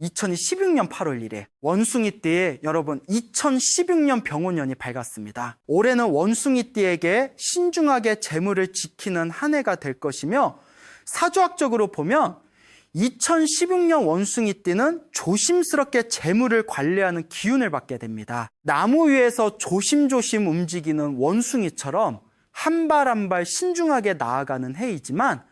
2016년 8월 1일 원숭이띠에 여러분 2016년 병오년이 밝았습니다. 올해는 원숭이띠에게 신중하게 재물을 지키는 한 해가 될 것이며 사주학적으로 보면 2016년 원숭이띠는 조심스럽게 재물을 관리하는 기운을 받게 됩니다. 나무 위에서 조심조심 움직이는 원숭이처럼 한 발 한 발 신중하게 나아가는 해이지만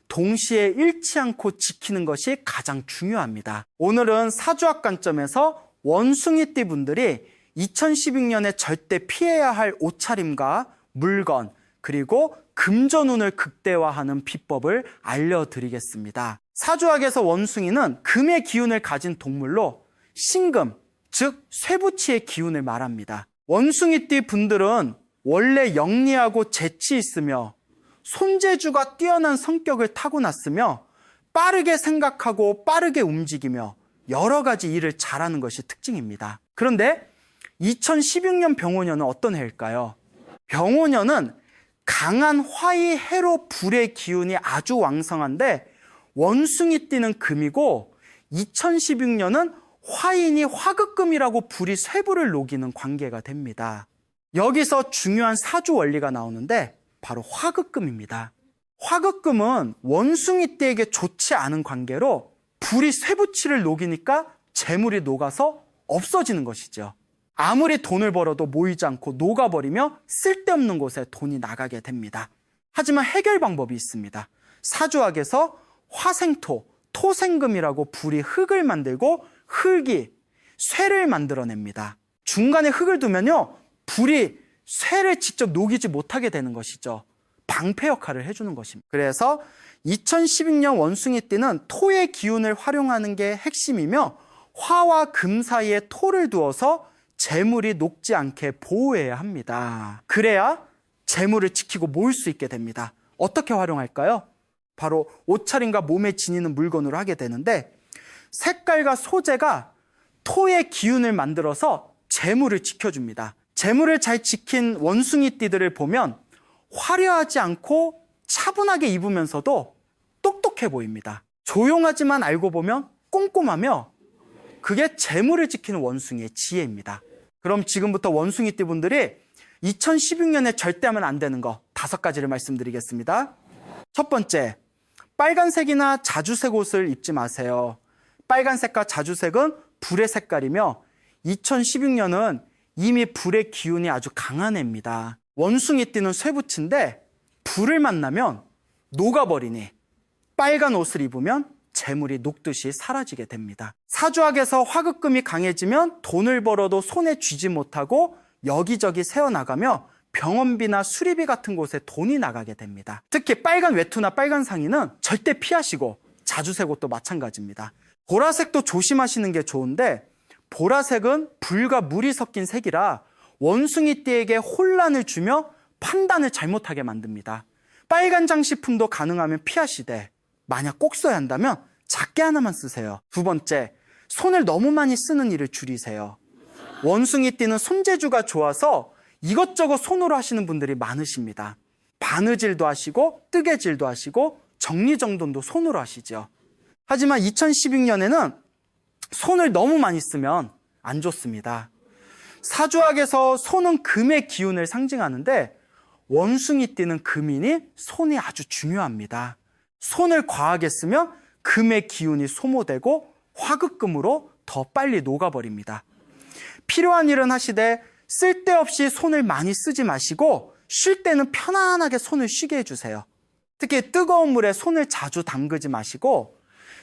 동시에 잃지 않고 지키는 것이 가장 중요합니다. 오늘은 사주학 관점에서 원숭이띠 분들이 2016년에 절대 피해야 할 옷차림과 물건 그리고 금전운을 극대화하는 비법을 알려드리겠습니다. 사주학에서 원숭이는 금의 기운을 가진 동물로 신금, 즉 쇠붙이의 기운을 말합니다. 원숭이띠 분들은 원래 영리하고 재치 있으며 손재주가 뛰어난 성격을 타고났으며 빠르게 생각하고 빠르게 움직이며 여러 가지 일을 잘하는 것이 특징입니다. 그런데 2016년 병오년은 어떤 해일까요? 병오년은 강한 화의 해로 불의 기운이 아주 왕성한데 원숭이띠는 금이고 2016년은 화인이 화극금이라고 불이 쇠불을 녹이는 관계가 됩니다. 여기서 중요한 사주 원리가 나오는데 바로 화극금입니다. 화극금은 원숭이띠에게 좋지 않은 관계로 불이 쇠붙이를 녹이니까 재물이 녹아서 없어지는 것이죠. 아무리 돈을 벌어도 모이지 않고 녹아버리며 쓸데없는 곳에 돈이 나가게 됩니다. 하지만 해결 방법이 있습니다. 사주학에서 화생토, 토생금이라고 불이 흙을 만들고 흙이 쇠를 만들어냅니다. 중간에 흙을 두면요, 불이 쇠를 직접 녹이지 못하게 되는 것이죠. 방패 역할을 해주는 것입니다. 그래서 2016년 원숭이띠는 토의 기운을 활용하는 게 핵심이며 화와 금 사이에 토를 두어서 재물이 녹지 않게 보호해야 합니다. 그래야 재물을 지키고 모을 수 있게 됩니다. 어떻게 활용할까요? 바로 옷차림과 몸에 지니는 물건으로 하게 되는데 색깔과 소재가 토의 기운을 만들어서 재물을 지켜줍니다. 재물을 잘 지킨 원숭이띠들을 보면 화려하지 않고 차분하게 입으면서도 똑똑해 보입니다. 조용하지만 알고 보면 꼼꼼하며 그게 재물을 지키는 원숭이의 지혜입니다. 그럼 지금부터 원숭이띠 분들이 2016년에 절대 하면 안 되는 거 5가지를 말씀드리겠습니다. 첫 번째, 빨간색이나 자주색 옷을 입지 마세요. 빨간색과 자주색은 불의 색깔이며 2016년은 이미 불의 기운이 아주 강한 해입니다. 원숭이띠는 쇠붙인데 불을 만나면 녹아버리니 빨간 옷을 입으면 재물이 녹듯이 사라지게 됩니다. 사주학에서 화극금이 강해지면 돈을 벌어도 손에 쥐지 못하고 여기저기 새어나가며 병원비나 수리비 같은 곳에 돈이 나가게 됩니다. 특히 빨간 외투나 빨간 상의는 절대 피하시고 자주색 옷도 마찬가지입니다. 보라색도 조심하시는 게 좋은데 보라색은 불과 물이 섞인 색이라 원숭이띠에게 혼란을 주며 판단을 잘못하게 만듭니다. 빨간 장식품도 가능하면 피하시되 만약 꼭 써야 한다면 작게 하나만 쓰세요. 두 번째, 손을 너무 많이 쓰는 일을 줄이세요. 원숭이띠는 손재주가 좋아서 이것저것 손으로 하시는 분들이 많으십니다. 바느질도 하시고 뜨개질도 하시고 정리정돈도 손으로 하시죠. 하지만 2016년에는 손을 너무 많이 쓰면 안 좋습니다. 사주학에서 손은 금의 기운을 상징하는데 원숭이띠는 금이니 손이 아주 중요합니다. 손을 과하게 쓰면 금의 기운이 소모되고 화극금으로 더 빨리 녹아버립니다. 필요한 일은 하시되 쓸데없이 손을 많이 쓰지 마시고 쉴 때는 편안하게 손을 쉬게 해주세요. 특히 뜨거운 물에 손을 자주 담그지 마시고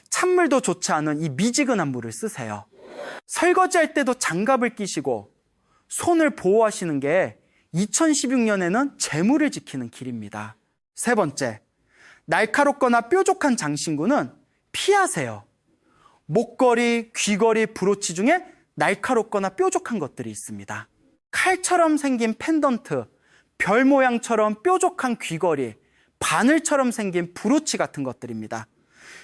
찬물도 좋지 않은 이 미지근한 물을 쓰세요. 설거지할 때도 장갑을 끼시고 손을 보호하시는 게 2016년에는 재물을 지키는 길입니다. 세 번째, 날카롭거나 뾰족한 장신구는 피하세요. 목걸이, 귀걸이, 브로치 중에 날카롭거나 뾰족한 것들이 있습니다. 칼처럼 생긴 펜던트, 별 모양처럼 뾰족한 귀걸이, 바늘처럼 생긴 브로치 같은 것들입니다.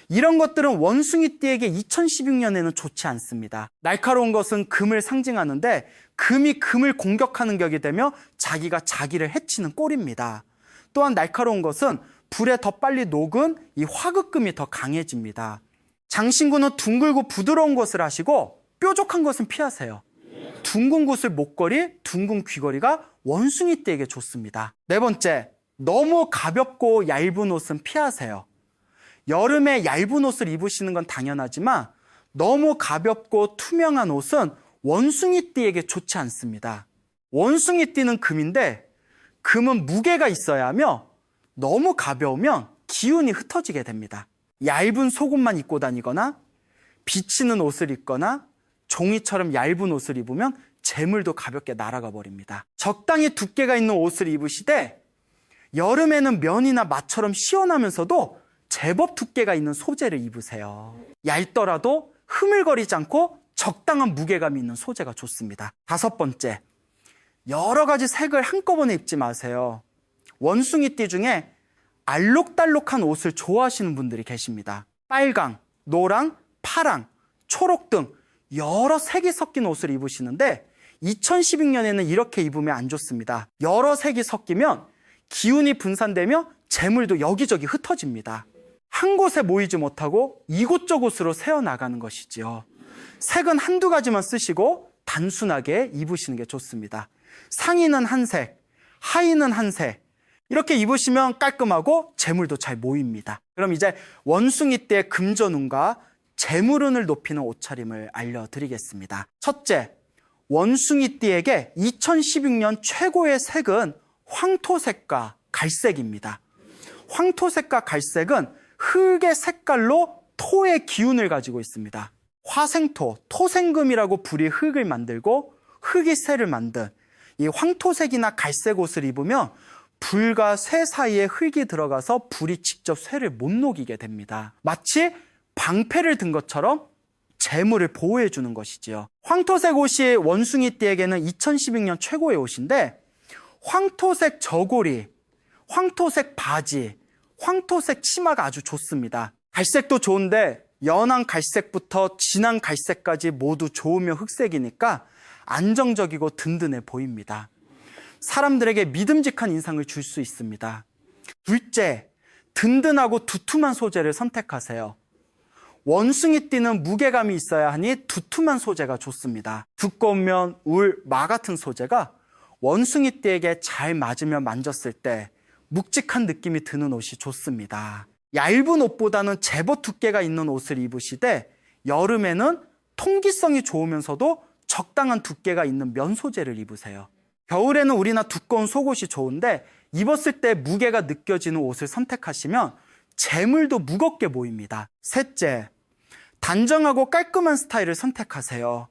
이런 것들은 원숭이띠에게 2016년에는 좋지 않습니다. 날카로운 것은 금을 상징하는데 금이 금을 공격하는 격이 되며 자기가 자기를 해치는 꼴입니다. 또한 날카로운 것은 불에 더 빨리 녹은 이 화극금이 더 강해집니다. 장신구는 둥글고 부드러운 것을 하시고 뾰족한 것은 피하세요. 둥근 구슬 목걸이, 둥근 귀걸이가 원숭이띠에게 좋습니다. 네 번째, 너무 가볍고 얇은 옷은 피하세요. 여름에 얇은 옷을 입으시는 건 당연하지만 너무 가볍고 투명한 옷은 원숭이띠에게 좋지 않습니다. 원숭이띠는 금인데 금은 무게가 있어야 하며 너무 가벼우면 기운이 흩어지게 됩니다. 얇은 속옷만 입고 다니거나 비치는 옷을 입거나 종이처럼 얇은 옷을 입으면 재물도 가볍게 날아가 버립니다. 적당히 두께가 있는 옷을 입으시되 여름에는 면이나 마처럼 시원하면서도 제법 두께가 있는 소재를 입으세요. 얇더라도 흐물거리지 않고 적당한 무게감이 있는 소재가 좋습니다. 다섯 번째, 여러 가지 색을 한꺼번에 입지 마세요. 원숭이띠 중에 알록달록한 옷을 좋아하시는 분들이 계십니다. 빨강, 노랑, 파랑, 초록 등 여러 색이 섞인 옷을 입으시는데 2016년에는 이렇게 입으면 안 좋습니다. 여러 색이 섞이면 기운이 분산되며 재물도 여기저기 흩어집니다. 한 곳에 모이지 못하고 이곳저곳으로 새어나가는 것이지요. 색은 한두 가지만 쓰시고 단순하게 입으시는 게 좋습니다. 상의는 한 색, 하의는 한 색, 이렇게 입으시면 깔끔하고 재물도 잘 모입니다. 그럼 이제 원숭이띠의 금전운과 재물운을 높이는 옷차림을 알려드리겠습니다. 첫째, 원숭이띠에게 2016년 최고의 색은 황토색과 갈색입니다. 황토색과 갈색은 흙의 색깔로 토의 기운을 가지고 있습니다. 화생토, 토생금이라고 불이 흙을 만들고 흙이 쇠를 만든 이 황토색이나 갈색 옷을 입으면 불과 쇠 사이에 흙이 들어가서 불이 직접 쇠를 못 녹이게 됩니다. 마치 방패를 든 것처럼 재물을 보호해 주는 것이지요. 황토색 옷이 원숭이띠에게는 2016년 최고의 옷인데 황토색 저고리, 황토색 바지, 황토색 치마가 아주 좋습니다. 갈색도 좋은데 연한 갈색부터 진한 갈색까지 모두 좋으며 흑색이니까 안정적이고 든든해 보입니다. 사람들에게 믿음직한 인상을 줄 수 있습니다. 둘째, 든든하고 두툼한 소재를 선택하세요. 원숭이띠는 무게감이 있어야 하니 두툼한 소재가 좋습니다. 두꺼운 면, 울, 마 같은 소재가 원숭이띠에게 잘 맞으며 만졌을 때 묵직한 느낌이 드는 옷이 좋습니다. 얇은 옷보다는 제법 두께가 있는 옷을 입으시되 여름에는 통기성이 좋으면서도 적당한 두께가 있는 면 소재를 입으세요. 겨울에는 우리나 두꺼운 속옷이 좋은데 입었을 때 무게가 느껴지는 옷을 선택하시면 재물도 무겁게 보입니다. 셋째, 단정하고 깔끔한 스타일을 선택하세요.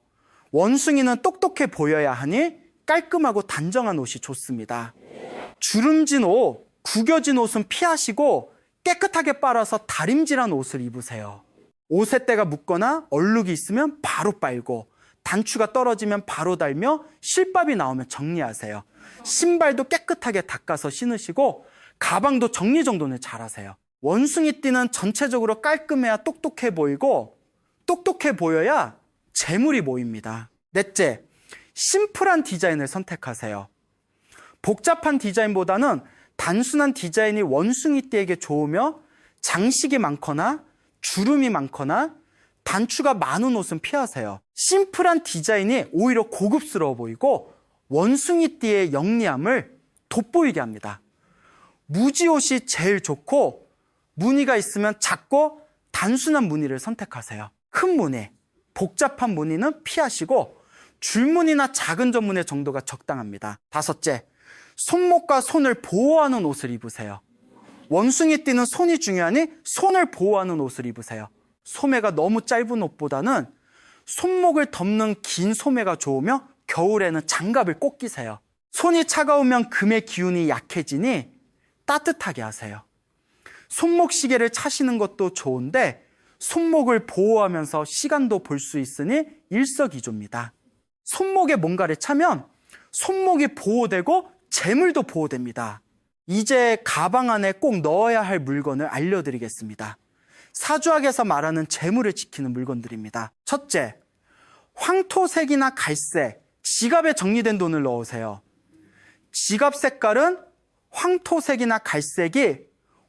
원숭이는 똑똑해 보여야 하니 깔끔하고 단정한 옷이 좋습니다. 주름진 옷, 구겨진 옷은 피하시고 깨끗하게 빨아서 다림질한 옷을 입으세요. 옷에 때가 묻거나 얼룩이 있으면 바로 빨고 단추가 떨어지면 바로 달며 실밥이 나오면 정리하세요. 신발도 깨끗하게 닦아서 신으시고 가방도 정리정돈을 잘하세요. 원숭이띠는 전체적으로 깔끔해야 똑똑해 보이고 똑똑해 보여야 재물이 모입니다. 넷째, 심플한 디자인을 선택하세요. 복잡한 디자인보다는 단순한 디자인이 원숭이띠에게 좋으며 장식이 많거나 주름이 많거나 단추가 많은 옷은 피하세요. 심플한 디자인이 오히려 고급스러워 보이고 원숭이띠의 영리함을 돋보이게 합니다. 무지옷이 제일 좋고 무늬가 있으면 작고 단순한 무늬를 선택하세요. 큰 무늬, 복잡한 무늬는 피하시고 줄무늬나 작은 전무늬 정도가 적당합니다. 다섯째, 손목과 손을 보호하는 옷을 입으세요. 원숭이띠는 손이 중요하니 손을 보호하는 옷을 입으세요. 소매가 너무 짧은 옷보다는 손목을 덮는 긴 소매가 좋으며 겨울에는 장갑을 꼭 끼세요. 손이 차가우면 금의 기운이 약해지니 따뜻하게 하세요. 손목 시계를 차시는 것도 좋은데 손목을 보호하면서 시간도 볼 수 있으니 일석이조입니다. 손목에 뭔가를 차면 손목이 보호되고 재물도 보호됩니다. 이제 가방 안에 꼭 넣어야 할 물건을 알려드리겠습니다. 사주학에서 말하는 재물을 지키는 물건들입니다. 첫째, 황토색이나 갈색, 지갑에 정리된 돈을 넣으세요. 지갑 색깔은 황토색이나 갈색이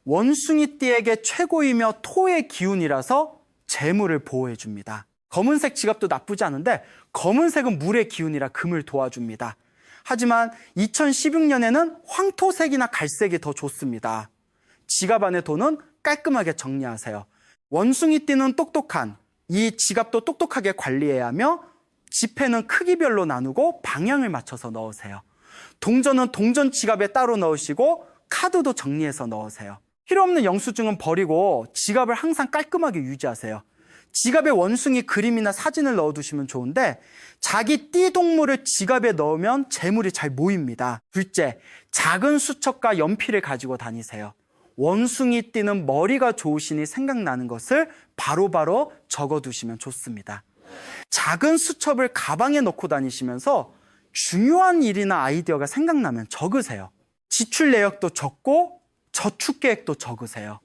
원숭이띠에게 최고이며 토의 기운이라서 재물을 보호해 줍니다. 검은색 지갑도 나쁘지 않은데 검은색은 물의 기운이라 금을 도와줍니다. 하지만 2016년에는 황토색이나 갈색이 더 좋습니다. 지갑 안의 돈은 깔끔하게 정리하세요. 원숭이띠는 똑똑한, 이 지갑도 똑똑하게 관리해야 하며 지폐는 크기별로 나누고 방향을 맞춰서 넣으세요. 동전은 동전 지갑에 따로 넣으시고 카드도 정리해서 넣으세요. 필요 없는 영수증은 버리고 지갑을 항상 깔끔하게 유지하세요. 지갑에 원숭이 그림이나 사진을 넣어두시면 좋은데 자기 띠 동물을 지갑에 넣으면 재물이 잘 모입니다. 둘째, 작은 수첩과 연필을 가지고 다니세요. 원숭이 띠는 머리가 좋으시니 생각나는 것을 바로바로 적어두시면 좋습니다. 작은 수첩을 가방에 넣고 다니시면서 중요한 일이나 아이디어가 생각나면 적으세요. 지출 내역도 적고 저축 계획도 적으세요.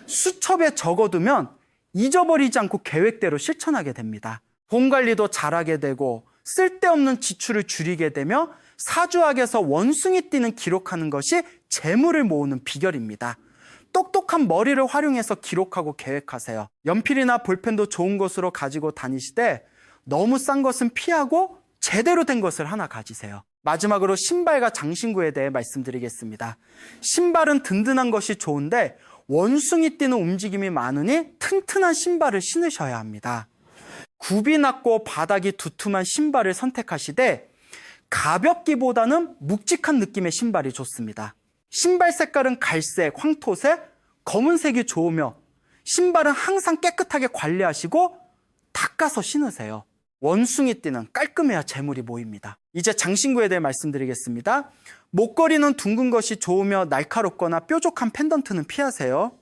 수첩에 적어두면 잊어버리지 않고 계획대로 실천하게 됩니다. 돈 관리도 잘하게 되고 쓸데없는 지출을 줄이게 되며 사주학에서 원숭이 띠는 기록하는 것이 재물을 모으는 비결입니다. 똑똑한 머리를 활용해서 기록하고 계획하세요. 연필이나 볼펜도 좋은 것으로 가지고 다니시되 너무 싼 것은 피하고 제대로 된 것을 하나 가지세요. 마지막으로 신발과 장신구에 대해 말씀드리겠습니다. 신발은 든든한 것이 좋은데 원숭이 띠는 움직임이 많으니 튼튼한 신발을 신으셔야 합니다. 굽이 낮고 바닥이 두툼한 신발을 선택하시되 가볍기보다는 묵직한 느낌의 신발이 좋습니다. 신발 색깔은 갈색, 황토색, 검은색이 좋으며 신발은 항상 깨끗하게 관리하시고 닦아서 신으세요. 원숭이 띠는 깔끔해야 재물이 모입니다. 이제 장신구에 대해 말씀드리겠습니다. 목걸이는 둥근 것이 좋으며 날카롭거나 뾰족한 펜던트는 피하세요.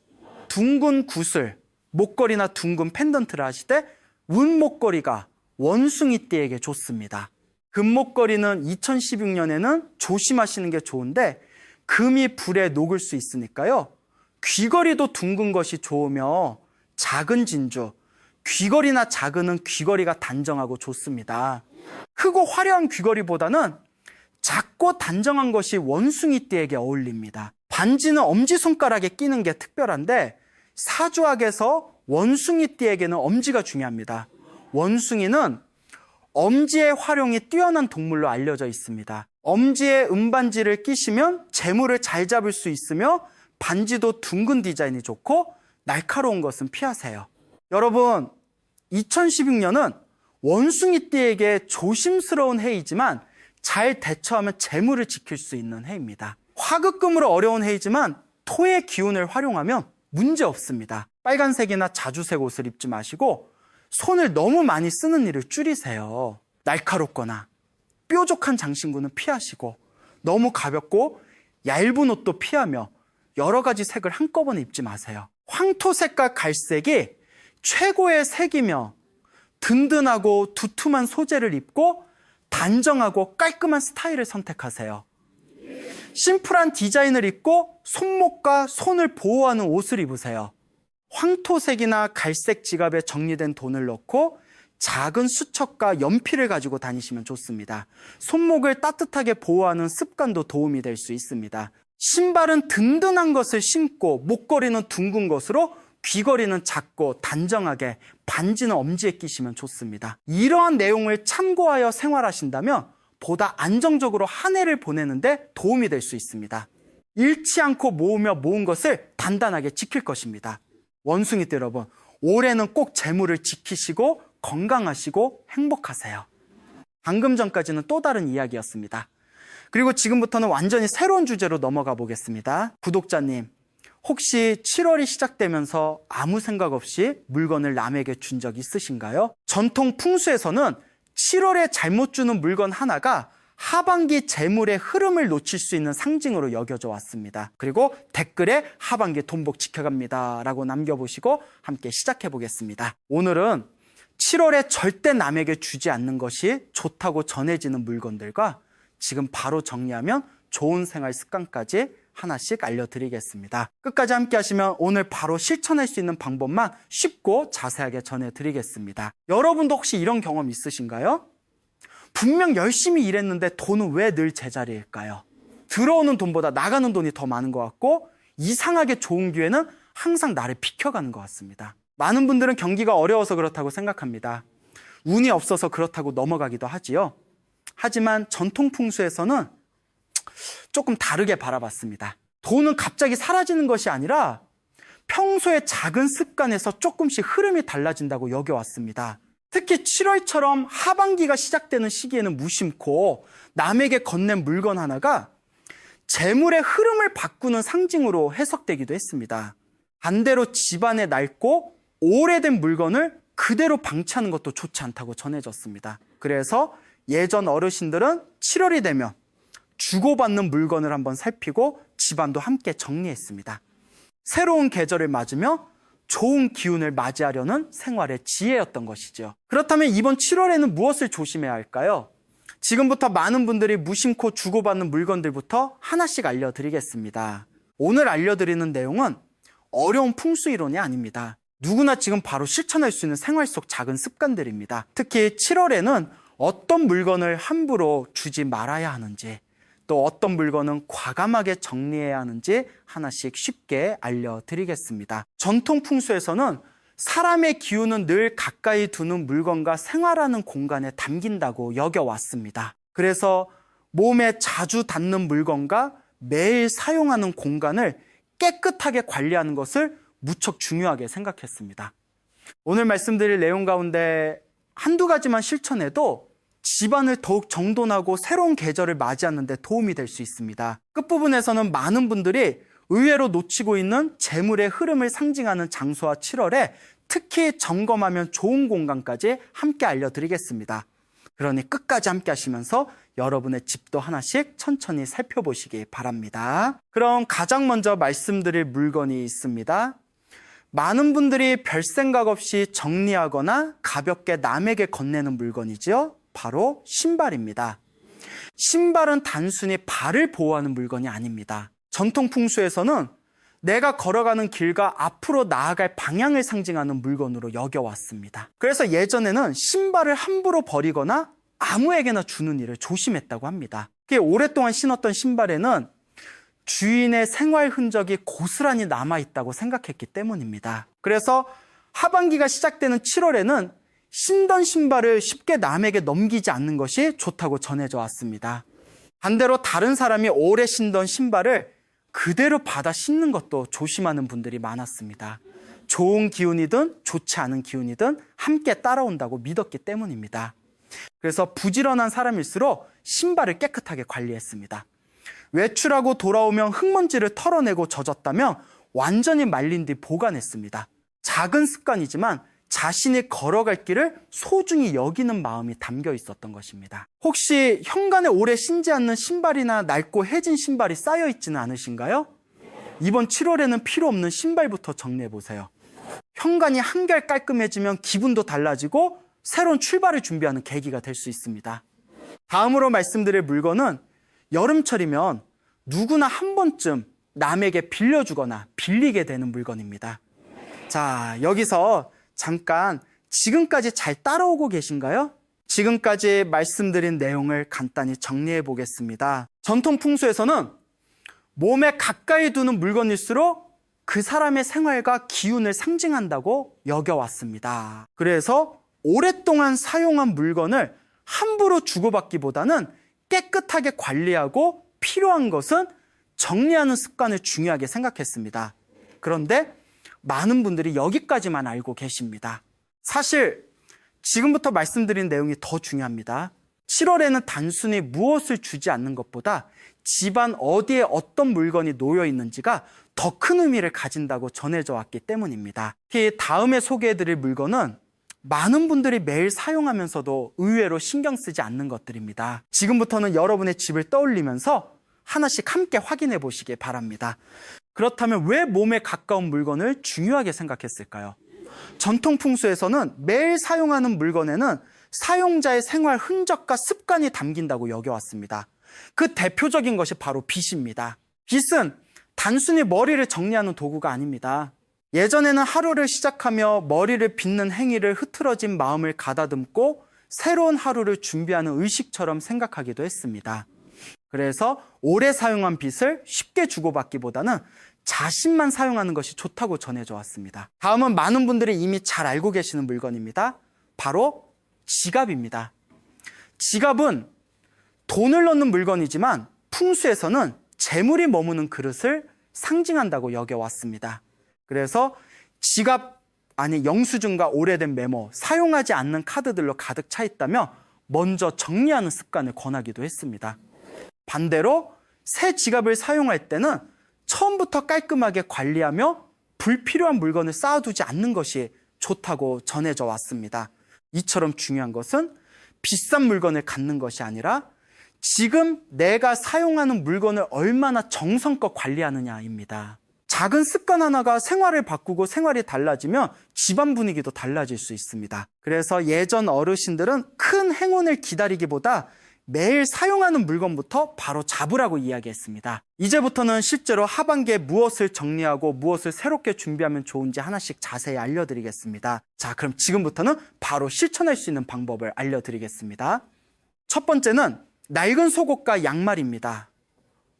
둥근 구슬, 목걸이나 둥근 펜던트를 하시되 은목걸이가 원숭이 띠에게 좋습니다. 금목걸이는 2016년에는 조심하시는 게 좋은데 금이 불에 녹을 수 있으니까요. 귀걸이도 둥근 것이 좋으며 작은 진주, 귀걸이나 작은은 귀걸이가 단정하고 좋습니다. 크고 화려한 귀걸이보다는 작고 단정한 것이 원숭이 띠에게 어울립니다. 반지는 엄지손가락에 끼는 게 특별한데 사주학에서 원숭이 띠에게는 엄지가 중요합니다. 원숭이는 엄지의 활용이 뛰어난 동물로 알려져 있습니다. 엄지에 은반지를 끼시면 재물을 잘 잡을 수 있으며 반지도 둥근 디자인이 좋고 날카로운 것은 피하세요. 여러분, 2016년은 원숭이 띠에게 조심스러운 해이지만 잘 대처하면 재물을 지킬 수 있는 해입니다. 화급금으로 어려운 해이지만 토의 기운을 활용하면 문제 없습니다. 빨간색이나 자주색 옷을 입지 마시고 손을 너무 많이 쓰는 일을 줄이세요. 날카롭거나 뾰족한 장신구는 피하시고 너무 가볍고 얇은 옷도 피하며 여러 가지 색을 한꺼번에 입지 마세요. 황토색과 갈색이 최고의 색이며 든든하고 두툼한 소재를 입고 단정하고 깔끔한 스타일을 선택하세요. 심플한 디자인을 입고 손목과 손을 보호하는 옷을 입으세요. 황토색이나 갈색 지갑에 정리된 돈을 넣고 작은 수첩과 연필을 가지고 다니시면 좋습니다. 손목을 따뜻하게 보호하는 습관도 도움이 될 수 있습니다. 신발은 든든한 것을 신고 목걸이는 둥근 것으로 귀걸이는 작고 단정하게 반지는 엄지에 끼시면 좋습니다. 이러한 내용을 참고하여 생활하신다면 보다 안정적으로 한 해를 보내는데 도움이 될 수 있습니다. 잃지 않고 모으며 모은 것을 단단하게 지킬 것입니다. 원숭이들 여러분, 올해는 꼭 재물을 지키시고 건강하시고 행복하세요. 방금 전까지는 또 다른 이야기였습니다. 그리고 지금부터는 완전히 새로운 주제로 넘어가 보겠습니다. 구독자님, 혹시 7월이 시작되면서 아무 생각 없이 물건을 남에게 준 적 있으신가요? 전통 풍수에서는 7월에 잘못 주는 물건 하나가 하반기 재물의 흐름을 놓칠 수 있는 상징으로 여겨져 왔습니다. 그리고 댓글에 하반기 돈복 지켜갑니다 라고 남겨보시고 함께 시작해 보겠습니다. 오늘은 7월에 절대 남에게 주지 않는 것이 좋다고 전해지는 물건들과 지금 바로 정리하면 좋은 생활 습관까지 하나씩 알려드리겠습니다. 끝까지 함께 하시면 오늘 바로 실천할 수 있는 방법만 쉽고 자세하게 전해드리겠습니다. 여러분도 혹시 이런 경험 있으신가요? 분명 열심히 일했는데 돈은 왜 늘 제자리일까요? 들어오는 돈보다 나가는 돈이 더 많은 것 같고 이상하게 좋은 기회는 항상 나를 비켜가는 것 같습니다. 많은 분들은 경기가 어려워서 그렇다고 생각합니다. 운이 없어서 그렇다고 넘어가기도 하지요. 하지만 전통 풍수에서는 조금 다르게 바라봤습니다. 돈은 갑자기 사라지는 것이 아니라 평소의 작은 습관에서 조금씩 흐름이 달라진다고 여겨왔습니다. 특히 7월처럼 하반기가 시작되는 시기에는 무심코 남에게 건넨 물건 하나가 재물의 흐름을 바꾸는 상징으로 해석되기도 했습니다. 반대로 집안에 낡고 오래된 물건을 그대로 방치하는 것도 좋지 않다고 전해졌습니다. 그래서 예전 어르신들은 7월이 되면 주고받는 물건을 한번 살피고 집안도 함께 정리했습니다. 새로운 계절을 맞으며 좋은 기운을 맞이하려는 생활의 지혜였던 것이죠. 그렇다면 이번 7월에는 무엇을 조심해야 할까요? 지금부터 많은 분들이 무심코 주고받는 물건들부터 하나씩 알려드리겠습니다. 오늘 알려드리는 내용은 어려운 풍수이론이 아닙니다. 누구나 지금 바로 실천할 수 있는 생활 속 작은 습관들입니다. 특히 7월에는 어떤 물건을 함부로 주지 말아야 하는지, 또 어떤 물건은 과감하게 정리해야 하는지 하나씩 쉽게 알려드리겠습니다. 전통 풍수에서는 사람의 기운은 늘 가까이 두는 물건과 생활하는 공간에 담긴다고 여겨왔습니다. 그래서 몸에 자주 닿는 물건과 매일 사용하는 공간을 깨끗하게 관리하는 것을 무척 중요하게 생각했습니다. 오늘 말씀드릴 내용 가운데 한두 가지만 실천해도 집안을 더욱 정돈하고 새로운 계절을 맞이하는 데 도움이 될 수 있습니다. 끝부분에서는 많은 분들이 의외로 놓치고 있는 재물의 흐름을 상징하는 장소와 7월에 특히 점검하면 좋은 공간까지 함께 알려드리겠습니다. 그러니 끝까지 함께 하시면서 여러분의 집도 하나씩 천천히 살펴보시기 바랍니다. 그럼 가장 먼저 말씀드릴 물건이 있습니다. 많은 분들이 별 생각 없이 정리하거나 가볍게 남에게 건네는 물건이죠. 바로 신발입니다. 신발은 단순히 발을 보호하는 물건이 아닙니다. 전통 풍수에서는 내가 걸어가는 길과 앞으로 나아갈 방향을 상징하는 물건으로 여겨왔습니다. 그래서 예전에는 신발을 함부로 버리거나 아무에게나 주는 일을 조심했다고 합니다. 오랫동안 신었던 신발에는 주인의 생활 흔적이 고스란히 남아있다고 생각했기 때문입니다. 그래서 하반기가 시작되는 7월에는 신던 신발을 쉽게 남에게 넘기지 않는 것이 좋다고 전해져 왔습니다. 반대로 다른 사람이 오래 신던 신발을 그대로 받아 신는 것도 조심하는 분들이 많았습니다. 좋은 기운이든 좋지 않은 기운이든 함께 따라온다고 믿었기 때문입니다. 그래서 부지런한 사람일수록 신발을 깨끗하게 관리했습니다. 외출하고 돌아오면 흙먼지를 털어내고 젖었다면 완전히 말린 뒤 보관했습니다. 작은 습관이지만 자신이 걸어갈 길을 소중히 여기는 마음이 담겨 있었던 것입니다. 혹시 현관에 오래 신지 않는 신발이나 낡고 해진 신발이 쌓여 있지는 않으신가요? 이번 7월에는 필요 없는 신발부터 정리해 보세요. 현관이 한결 깔끔해지면 기분도 달라지고 새로운 출발을 준비하는 계기가 될 수 있습니다. 다음으로 말씀드릴 물건은 여름철이면 누구나 한 번쯤 남에게 빌려주거나 빌리게 되는 물건입니다. 자, 여기서 잠깐 지금까지 잘 따라오고 계신가요? 지금까지 말씀드린 내용을 간단히 정리해 보겠습니다. 전통 풍수에서는 몸에 가까이 두는 물건일수록 그 사람의 생활과 기운을 상징한다고 여겨왔습니다. 그래서 오랫동안 사용한 물건을 함부로 주고받기보다는 깨끗하게 관리하고 필요한 것은 정리하는 습관을 중요하게 생각했습니다. 그런데 많은 분들이 여기까지만 알고 계십니다. 사실 지금부터 말씀드린 내용이 더 중요합니다. 7월에는 단순히 무엇을 주지 않는 것보다 집안 어디에 어떤 물건이 놓여 있는지가 더 큰 의미를 가진다고 전해져 왔기 때문입니다. 특히 다음에 소개해드릴 물건은 많은 분들이 매일 사용하면서도 의외로 신경 쓰지 않는 것들입니다. 지금부터는 여러분의 집을 떠올리면서 하나씩 함께 확인해 보시기 바랍니다. 그렇다면 왜 몸에 가까운 물건을 중요하게 생각했을까요? 전통 풍수에서는 매일 사용하는 물건에는 사용자의 생활 흔적과 습관이 담긴다고 여겨왔습니다. 그 대표적인 것이 바로 빗입니다. 빗은 단순히 머리를 정리하는 도구가 아닙니다. 예전에는 하루를 시작하며 머리를 빗는 행위를 흐트러진 마음을 가다듬고 새로운 하루를 준비하는 의식처럼 생각하기도 했습니다. 그래서 오래 사용한 빗을 쉽게 주고받기보다는 자신만 사용하는 것이 좋다고 전해져 왔습니다. 다음은 많은 분들이 이미 잘 알고 계시는 물건입니다. 바로 지갑입니다. 지갑은 돈을 넣는 물건이지만 풍수에서는 재물이 머무는 그릇을 상징한다고 여겨왔습니다. 그래서 지갑 안에 영수증과 오래된 메모, 사용하지 않는 카드들로 가득 차 있다며 먼저 정리하는 습관을 권하기도 했습니다. 반대로 새 지갑을 사용할 때는 처음부터 깔끔하게 관리하며 불필요한 물건을 쌓아두지 않는 것이 좋다고 전해져 왔습니다. 이처럼 중요한 것은 비싼 물건을 갖는 것이 아니라 지금 내가 사용하는 물건을 얼마나 정성껏 관리하느냐입니다. 작은 습관 하나가 생활을 바꾸고 생활이 달라지면 집안 분위기도 달라질 수 있습니다. 그래서 예전 어르신들은 큰 행운을 기다리기보다 매일 사용하는 물건부터 바로 잡으라고 이야기했습니다. 이제부터는 실제로 하반기에 무엇을 정리하고 무엇을 새롭게 준비하면 좋은지 하나씩 자세히 알려드리겠습니다. 자, 그럼 지금부터는 바로 실천할 수 있는 방법을 알려드리겠습니다. 첫 번째는 낡은 속옷과 양말입니다.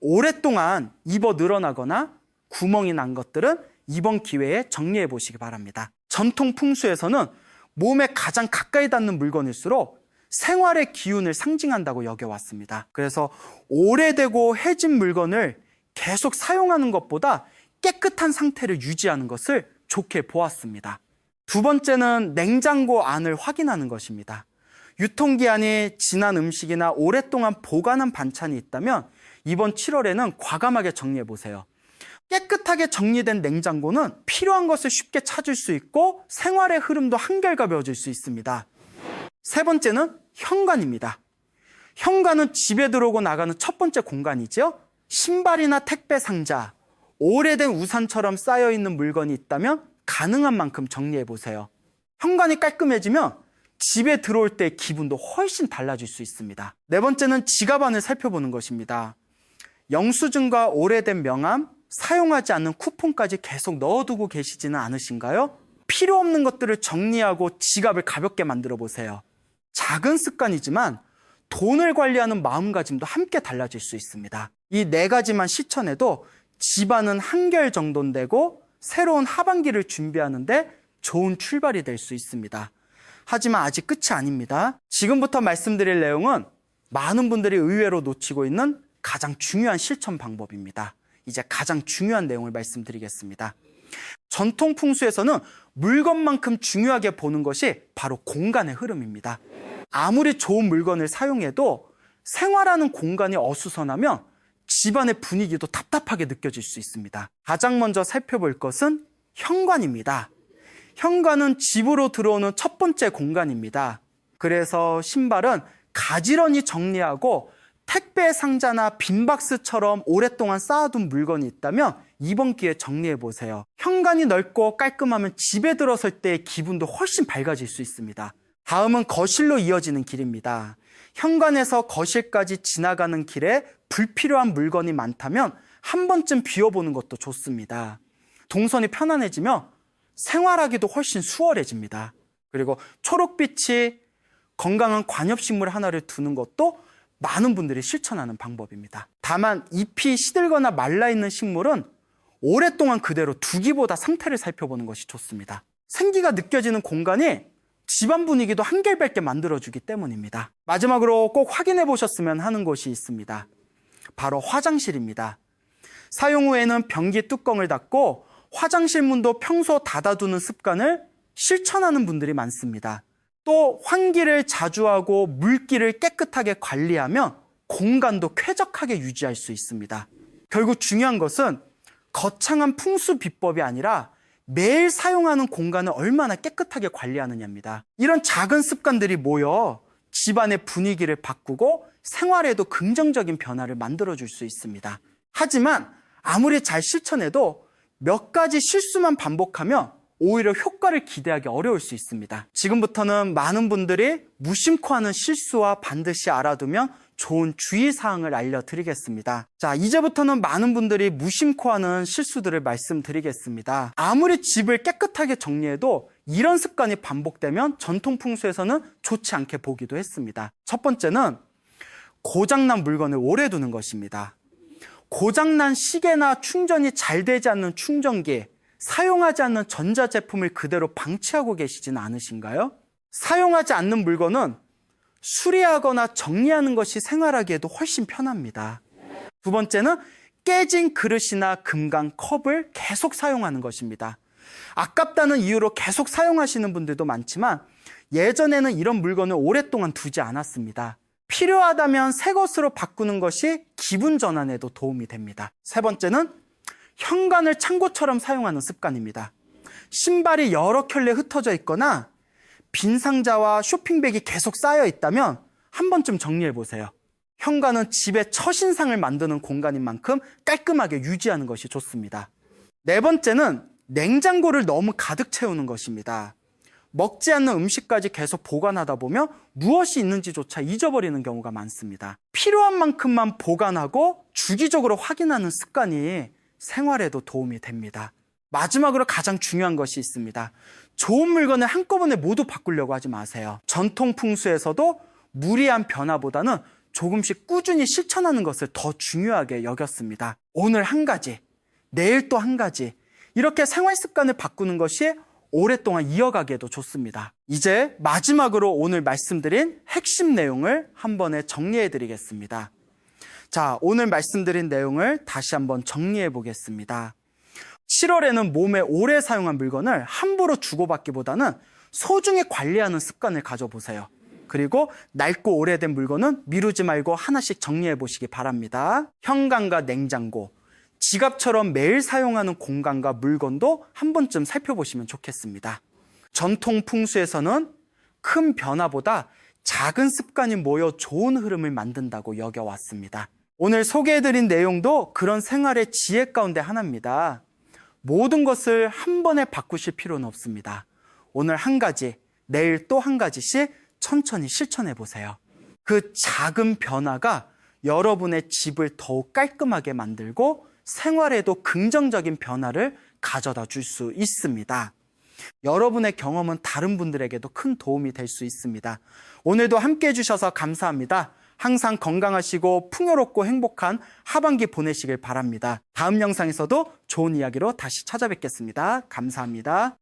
오랫동안 입어 늘어나거나 구멍이 난 것들은 이번 기회에 정리해 보시기 바랍니다. 전통 풍수에서는 몸에 가장 가까이 닿는 물건일수록 생활의 기운을 상징한다고 여겨왔습니다. 그래서 오래되고 해진 물건을 계속 사용하는 것보다 깨끗한 상태를 유지하는 것을 좋게 보았습니다. 두 번째는 냉장고 안을 확인하는 것입니다. 유통기한이 지난 음식이나 오랫동안 보관한 반찬이 있다면 이번 7월에는 과감하게 정리해 보세요. 깨끗하게 정리된 냉장고는 필요한 것을 쉽게 찾을 수 있고 생활의 흐름도 한결가벼워질 수 있습니다. 세 번째는 현관입니다. 현관은 집에 들어오고 나가는 첫 번째 공간이죠. 신발이나 택배 상자, 오래된 우산처럼 쌓여있는 물건이 있다면 가능한 만큼 정리해 보세요. 현관이 깔끔해지면 집에 들어올 때 기분도 훨씬 달라질 수 있습니다. 네 번째는 지갑 안을 살펴보는 것입니다. 영수증과 오래된 명함, 사용하지 않는 쿠폰까지 계속 넣어두고 계시지는 않으신가요? 필요 없는 것들을 정리하고 지갑을 가볍게 만들어 보세요. 작은 습관이지만 돈을 관리하는 마음가짐도 함께 달라질 수 있습니다. 이 네 가지만 실천해도 집안은 한결 정돈되고 새로운 하반기를 준비하는데 좋은 출발이 될 수 있습니다. 하지만 아직 끝이 아닙니다. 지금부터 말씀드릴 내용은 많은 분들이 의외로 놓치고 있는 가장 중요한 실천 방법입니다. 이제 가장 중요한 내용을 말씀드리겠습니다. 전통 풍수에서는 물건만큼 중요하게 보는 것이 바로 공간의 흐름입니다. 아무리 좋은 물건을 사용해도 생활하는 공간이 어수선하면 집안의 분위기도 답답하게 느껴질 수 있습니다. 가장 먼저 살펴볼 것은 현관입니다. 현관은 집으로 들어오는 첫 번째 공간입니다. 그래서 신발은 가지런히 정리하고 택배 상자나 빈 박스처럼 오랫동안 쌓아둔 물건이 있다면 이번 기회에 정리해 보세요. 현관이 넓고 깔끔하면 집에 들어설 때의 기분도 훨씬 밝아질 수 있습니다. 다음은 거실로 이어지는 길입니다. 현관에서 거실까지 지나가는 길에 불필요한 물건이 많다면 한 번쯤 비워보는 것도 좋습니다. 동선이 편안해지면 생활하기도 훨씬 수월해집니다. 그리고 초록빛이 건강한 관엽식물 하나를 두는 것도 많은 분들이 실천하는 방법입니다. 다만 잎이 시들거나 말라있는 식물은 오랫동안 그대로 두기보다 상태를 살펴보는 것이 좋습니다. 생기가 느껴지는 공간이 집안 분위기도 한결 밝게 만들어주기 때문입니다. 마지막으로 꼭 확인해 보셨으면 하는 곳이 있습니다. 바로 화장실입니다. 사용 후에는 변기 뚜껑을 닫고 화장실 문도 평소 닫아두는 습관을 실천하는 분들이 많습니다. 또 환기를 자주 하고 물기를 깨끗하게 관리하면 공간도 쾌적하게 유지할 수 있습니다. 결국 중요한 것은 거창한 풍수 비법이 아니라 매일 사용하는 공간을 얼마나 깨끗하게 관리하느냐입니다. 이런 작은 습관들이 모여 집안의 분위기를 바꾸고 생활에도 긍정적인 변화를 만들어줄 수 있습니다. 하지만 아무리 잘 실천해도 몇 가지 실수만 반복하면 오히려 효과를 기대하기 어려울 수 있습니다. 지금부터는 많은 분들이 무심코 하는 실수와 반드시 알아두면 좋은 주의사항을 알려드리겠습니다. 자, 이제부터는 많은 분들이 무심코 하는 실수들을 말씀드리겠습니다. 아무리 집을 깨끗하게 정리해도 이런 습관이 반복되면 전통 풍수에서는 좋지 않게 보기도 했습니다. 첫 번째는 고장난 물건을 오래 두는 것입니다. 고장난 시계나 충전이 잘 되지 않는 충전기, 사용하지 않는 전자제품을 그대로 방치하고 계시지는 않으신가요? 사용하지 않는 물건은 수리하거나 정리하는 것이 생활하기에도 훨씬 편합니다. 두 번째는 깨진 그릇이나 금강 컵을 계속 사용하는 것입니다. 아깝다는 이유로 계속 사용하시는 분들도 많지만 예전에는 이런 물건을 오랫동안 두지 않았습니다. 필요하다면 새 것으로 바꾸는 것이 기분 전환에도 도움이 됩니다. 세 번째는 현관을 창고처럼 사용하는 습관입니다. 신발이 여러 켤레 흩어져 있거나 빈 상자와 쇼핑백이 계속 쌓여 있다면 한 번쯤 정리해 보세요. 현관은 집의 첫인상을 만드는 공간인 만큼 깔끔하게 유지하는 것이 좋습니다. 네 번째는 냉장고를 너무 가득 채우는 것입니다. 먹지 않는 음식까지 계속 보관하다 보면 무엇이 있는지조차 잊어버리는 경우가 많습니다. 필요한 만큼만 보관하고 주기적으로 확인하는 습관이 생활에도 도움이 됩니다. 마지막으로 가장 중요한 것이 있습니다. 좋은 물건을 한꺼번에 모두 바꾸려고 하지 마세요. 전통 풍수에서도 무리한 변화보다는 조금씩 꾸준히 실천하는 것을 더 중요하게 여겼습니다. 오늘 한 가지, 내일 또 한 가지, 이렇게 생활 습관을 바꾸는 것이 오랫동안 이어가기에도 좋습니다. 이제 마지막으로 오늘 말씀드린 핵심 내용을 한 번에 정리해 드리겠습니다. 자, 오늘 말씀드린 내용을 다시 한번 정리해 보겠습니다. 7월에는 몸에 오래 사용한 물건을 함부로 주고받기보다는 소중히 관리하는 습관을 가져보세요. 그리고 낡고 오래된 물건은 미루지 말고 하나씩 정리해 보시기 바랍니다. 현관과 냉장고, 지갑처럼 매일 사용하는 공간과 물건도 한 번쯤 살펴보시면 좋겠습니다. 전통 풍수에서는 큰 변화보다 작은 습관이 모여 좋은 흐름을 만든다고 여겨왔습니다. 오늘 소개해드린 내용도 그런 생활의 지혜 가운데 하나입니다. 모든 것을 한 번에 바꾸실 필요는 없습니다. 오늘 한 가지, 내일 또 한 가지씩 천천히 실천해 보세요. 그 작은 변화가 여러분의 집을 더욱 깔끔하게 만들고 생활에도 긍정적인 변화를 가져다 줄 수 있습니다. 여러분의 경험은 다른 분들에게도 큰 도움이 될 수 있습니다. 오늘도 함께 해주셔서 감사합니다. 항상 건강하시고 풍요롭고 행복한 하반기 보내시길 바랍니다. 다음 영상에서도 좋은 이야기로 다시 찾아뵙겠습니다. 감사합니다.